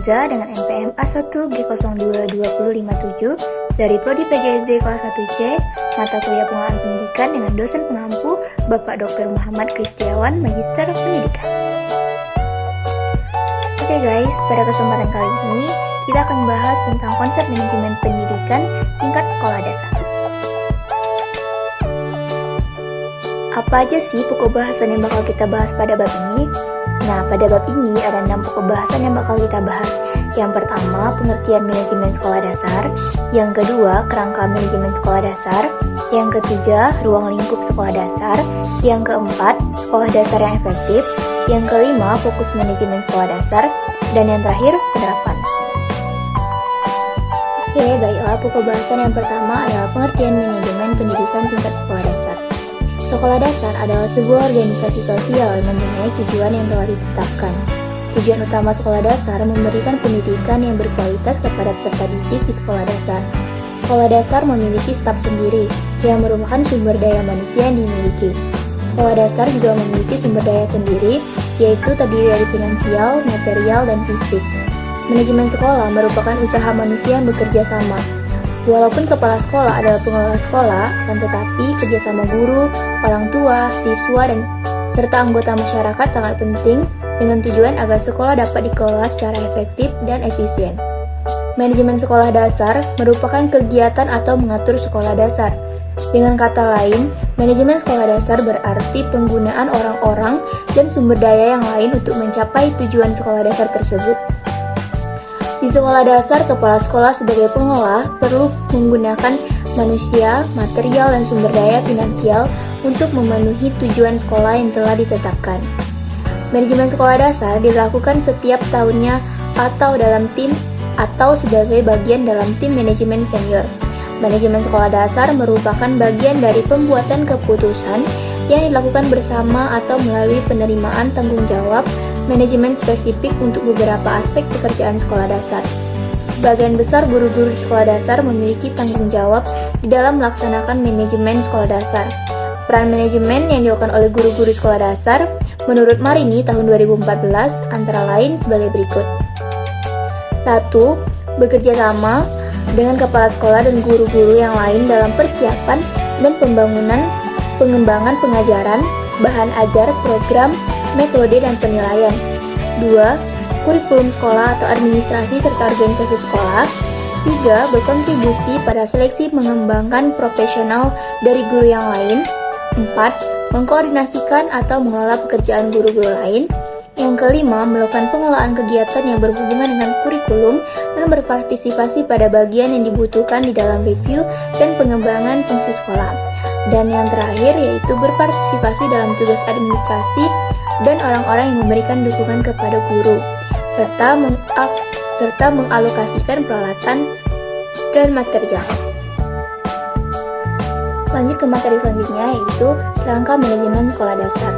Nurhaliza dengan NPM A1G022057 dari Prodi PGSD kelas 1C, mata kuliah pengelolaan pendidikan dengan dosen pengampu Bapak Dr. Muhammad Kristiawan, Magister Pendidikan. Oke guys, pada kesempatan kali ini kita akan membahas tentang konsep manajemen pendidikan tingkat sekolah dasar. Apa aja sih pokok bahasan yang bakal kita bahas pada bab ini? Nah, pada bab ini ada 6 pokok bahasan yang bakal kita bahas. Yang pertama, pengertian manajemen sekolah dasar. Yang kedua, kerangka manajemen sekolah dasar. Yang ketiga, ruang lingkup sekolah dasar. Yang keempat, sekolah dasar yang efektif. Yang kelima, fokus manajemen sekolah dasar. Dan yang terakhir, penerapan. Oke, baiklah, pokok bahasan yang pertama adalah pengertian manajemen pendidikan tingkat sekolah dasar. Sekolah dasar adalah sebuah organisasi sosial yang mempunyai tujuan yang telah ditetapkan. Tujuan utama sekolah dasar memberikan pendidikan yang berkualitas kepada peserta didik di sekolah dasar. Sekolah dasar memiliki staf sendiri yang merupakan sumber daya manusia yang dimiliki. Sekolah dasar juga memiliki sumber daya sendiri, yaitu terdiri dari finansial, material, dan fisik. Manajemen sekolah merupakan usaha manusia yang bekerja sama. Walaupun kepala sekolah adalah pengelola sekolah, akan tetapi kerjasama guru, orang tua, siswa, dan serta anggota masyarakat sangat penting dengan tujuan agar sekolah dapat dikelola secara efektif dan efisien. Manajemen sekolah dasar merupakan kegiatan atau mengatur sekolah dasar. Dengan kata lain, manajemen sekolah dasar berarti penggunaan orang-orang dan sumber daya yang lain untuk mencapai tujuan sekolah dasar tersebut. Di sekolah dasar, kepala sekolah sebagai pengelola perlu menggunakan manusia, material, dan sumber daya finansial untuk memenuhi tujuan sekolah yang telah ditetapkan. Manajemen sekolah dasar dilakukan setiap tahunnya atau dalam tim atau sebagai bagian dalam tim manajemen senior. Manajemen sekolah dasar merupakan bagian dari pembuatan keputusan yang dilakukan bersama atau melalui penerimaan tanggung jawab manajemen spesifik untuk beberapa aspek pekerjaan sekolah dasar. Sebagian besar guru-guru di sekolah dasar memiliki tanggung jawab di dalam melaksanakan manajemen sekolah dasar. Peran manajemen yang dilakukan oleh guru-guru sekolah dasar menurut Marini tahun 2014 antara lain sebagai berikut. 1. Bekerja sama dengan kepala sekolah dan guru-guru yang lain dalam persiapan dan pengembangan pengajaran, bahan ajar, program, metode, dan penilaian. 2. Kurikulum sekolah atau administrasi serta organisasi sekolah. 3. Berkontribusi pada seleksi mengembangkan profesional dari guru yang lain. 4. Mengkoordinasikan atau mengelola pekerjaan guru-guru lain. Yang kelima, melakukan pengelolaan kegiatan yang berhubungan dengan kurikulum dan berpartisipasi pada bagian yang dibutuhkan di dalam review dan pengembangan fungsi sekolah. Dan yang terakhir yaitu berpartisipasi dalam tugas administrasi dan orang-orang yang memberikan dukungan kepada guru, serta mengalokasikan peralatan dan material. Lanjut ke materi selanjutnya yaitu kerangka manajemen sekolah dasar.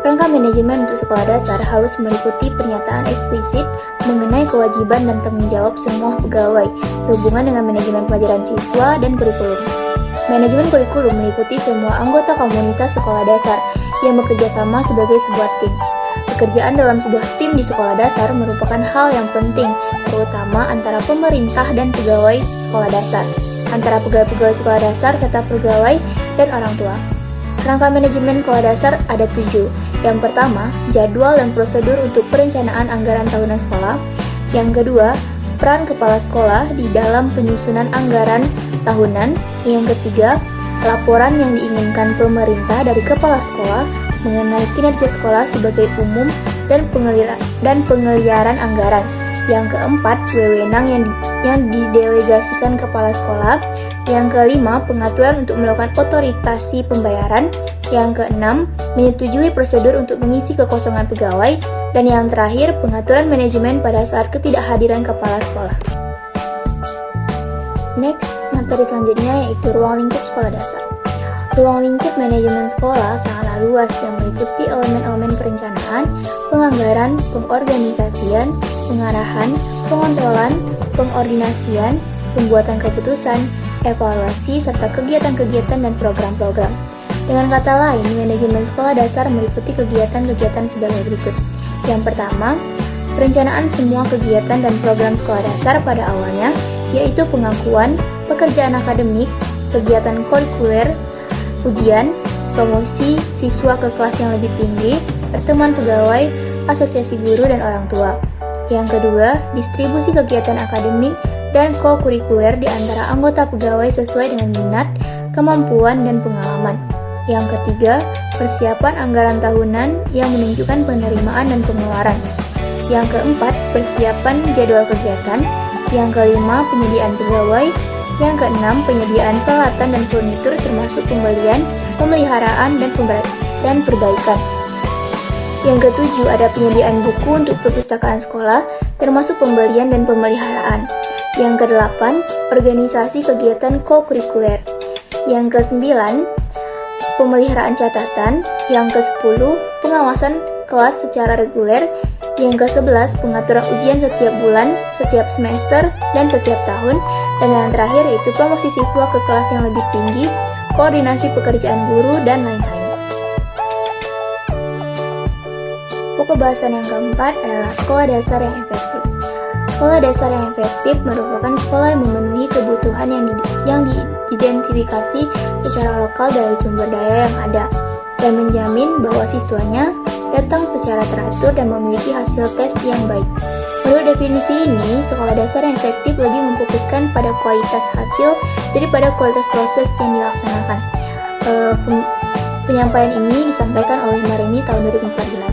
Kerangka manajemen untuk sekolah dasar harus meliputi pernyataan eksplisit mengenai kewajiban dan tanggung jawab semua pegawai sehubungan dengan manajemen pelajaran siswa dan kurikulum. Manajemen kurikulum meliputi semua anggota komunitas sekolah dasar yang bekerja sama sebagai sebuah tim. Pekerjaan dalam sebuah tim di sekolah dasar merupakan hal yang penting, terutama antara pemerintah dan pegawai sekolah dasar, antara pegawai-pegawai sekolah dasar serta pegawai dan orang tua. Kerangka manajemen sekolah dasar ada 7. Yang pertama, jadwal dan prosedur untuk perencanaan anggaran tahunan sekolah. Yang kedua, peran kepala sekolah di dalam penyusunan anggaran tahunan. Yang ketiga, laporan yang diinginkan pemerintah dari kepala sekolah mengenai kinerja sekolah sebagai umum dan penggeliaran anggaran. Yang keempat, wewenang yang didelegasikan kepala sekolah. Yang kelima, pengaturan untuk melakukan otorisasi pembayaran. Yang keenam, menyetujui prosedur untuk mengisi kekosongan pegawai. Dan yang terakhir, pengaturan manajemen pada saat ketidakhadiran kepala sekolah. Next, materi selanjutnya yaitu ruang lingkup sekolah dasar. Ruang lingkup manajemen sekolah sangatlah luas yang meliputi elemen-elemen perencanaan, penganggaran, pengorganisasian, pengarahan, pengontrolan, pengordinasian, pembuatan keputusan, evaluasi, serta kegiatan-kegiatan dan program-program. Dengan kata lain, manajemen sekolah dasar meliputi kegiatan-kegiatan sebagai berikut. Yang pertama, perencanaan semua kegiatan dan program sekolah dasar pada awalnya, yaitu pengakuan, pekerjaan akademik, kegiatan kurikuler, ujian, promosi siswa ke kelas yang lebih tinggi, pertemuan pegawai, asosiasi guru dan orang tua. Yang kedua, distribusi kegiatan akademik dan co-kurikuler di antara anggota pegawai sesuai dengan minat, kemampuan, dan pengalaman. Yang ketiga, persiapan anggaran tahunan yang menunjukkan penerimaan dan pengeluaran. Yang keempat, persiapan jadwal kegiatan. Yang kelima, penyediaan pegawai. Yang keenam, penyediaan peralatan dan furnitur termasuk pembelian, pemeliharaan, dan perbaikan. Yang ketujuh, ada penyediaan buku untuk perpustakaan sekolah, termasuk pembelian dan pemeliharaan. Yang kedelapan, organisasi kegiatan co-kurikuler. Yang kesembilan, pemeliharaan catatan. Yang ke-10, pengawasan kelas secara reguler. Yang ke-11, pengaturan ujian setiap bulan, setiap semester, dan setiap tahun. Dan yang terakhir yaitu promosi siswa ke kelas yang lebih tinggi, koordinasi pekerjaan guru, dan lain-lain. Pokok bahasan yang keempat adalah sekolah dasar yang efektif. Sekolah dasar yang efektif merupakan sekolah yang memenuhi kebutuhan yang diidentifikasi secara lokal dari sumber daya yang ada, dan menjamin bahwa siswanya datang secara teratur dan memiliki hasil tes yang baik. Menurut definisi ini, sekolah dasar yang efektif lebih memfokuskan pada kualitas hasil daripada kualitas proses yang dilaksanakan. Penyampaian ini disampaikan oleh Marini tahun 2014.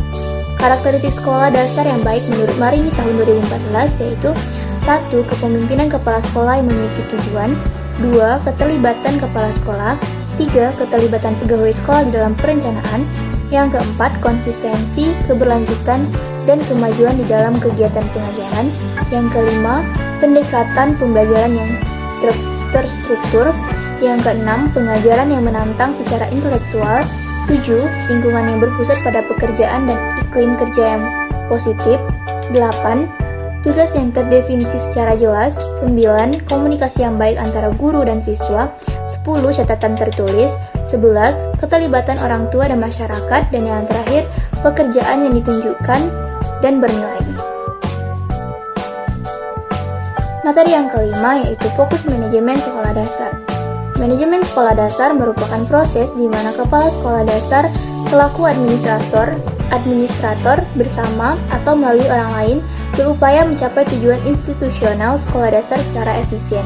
Karakteristik sekolah dasar yang baik menurut Marini tahun 2014 yaitu 1. Kepemimpinan kepala sekolah yang memiliki tujuan. 2. Keterlibatan kepala sekolah. 3. Keterlibatan pegawai sekolah di dalam perencanaan. Yang keempat, konsistensi, keberlanjutan, dan kemajuan di dalam kegiatan pengajaran. Yang kelima, pendekatan pembelajaran yang terstruktur. Yang keenam, pengajaran yang menantang secara intelektual. 7. Lingkungan yang berpusat pada pekerjaan dan iklim kerja yang positif. 8. Tugas yang terdefinisi secara jelas. 9. Komunikasi yang baik antara guru dan siswa. 10. Catatan tertulis. 11. Keterlibatan orang tua dan masyarakat. Dan yang terakhir, pekerjaan yang ditunjukkan dan bernilai. Materi yang kelima yaitu fokus manajemen sekolah dasar. Manajemen sekolah dasar merupakan proses di mana kepala sekolah dasar selaku administrator bersama atau melalui orang lain berupaya mencapai tujuan institusional sekolah dasar secara efisien.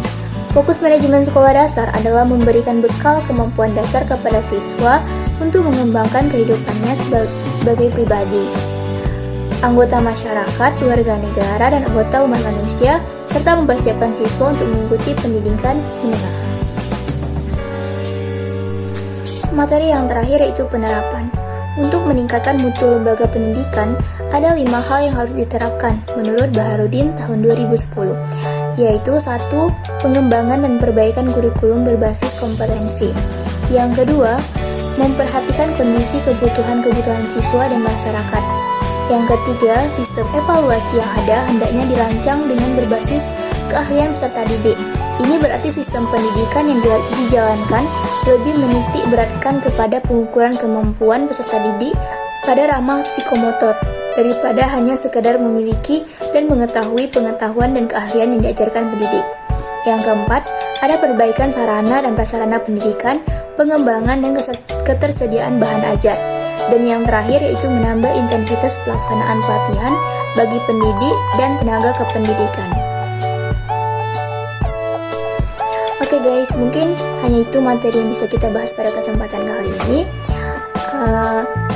Fokus manajemen sekolah dasar adalah memberikan bekal kemampuan dasar kepada siswa untuk mengembangkan kehidupannya sebagai pribadi, anggota masyarakat, warga negara, dan anggota umat manusia, serta mempersiapkan siswa untuk mengikuti pendidikan menengah. Materi yang terakhir yaitu penerapan. Untuk meningkatkan mutu lembaga pendidikan, ada 5 hal yang harus diterapkan menurut Baharudin tahun 2010, yaitu 1. Pengembangan dan perbaikan kurikulum berbasis kompetensi. Yang kedua, memperhatikan kondisi kebutuhan siswa dan masyarakat. Yang ketiga, sistem evaluasi yang ada hendaknya dirancang dengan berbasis keahlian peserta didik. Ini berarti sistem pendidikan yang dijalankan lebih menitik beratkan kepada pengukuran kemampuan peserta didik pada ramah psikomotor daripada hanya sekedar memiliki dan mengetahui pengetahuan dan keahlian yang diajarkan pendidik. Yang keempat, ada perbaikan sarana dan prasarana pendidikan, pengembangan dan ketersediaan bahan ajar. Dan yang terakhir yaitu menambah intensitas pelaksanaan pelatihan bagi pendidik dan tenaga kependidikan. Oke guys, mungkin hanya itu materi yang bisa kita bahas pada kesempatan kali ini.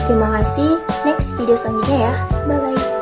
Terima kasih. Next video selanjutnya ya. Bye-bye.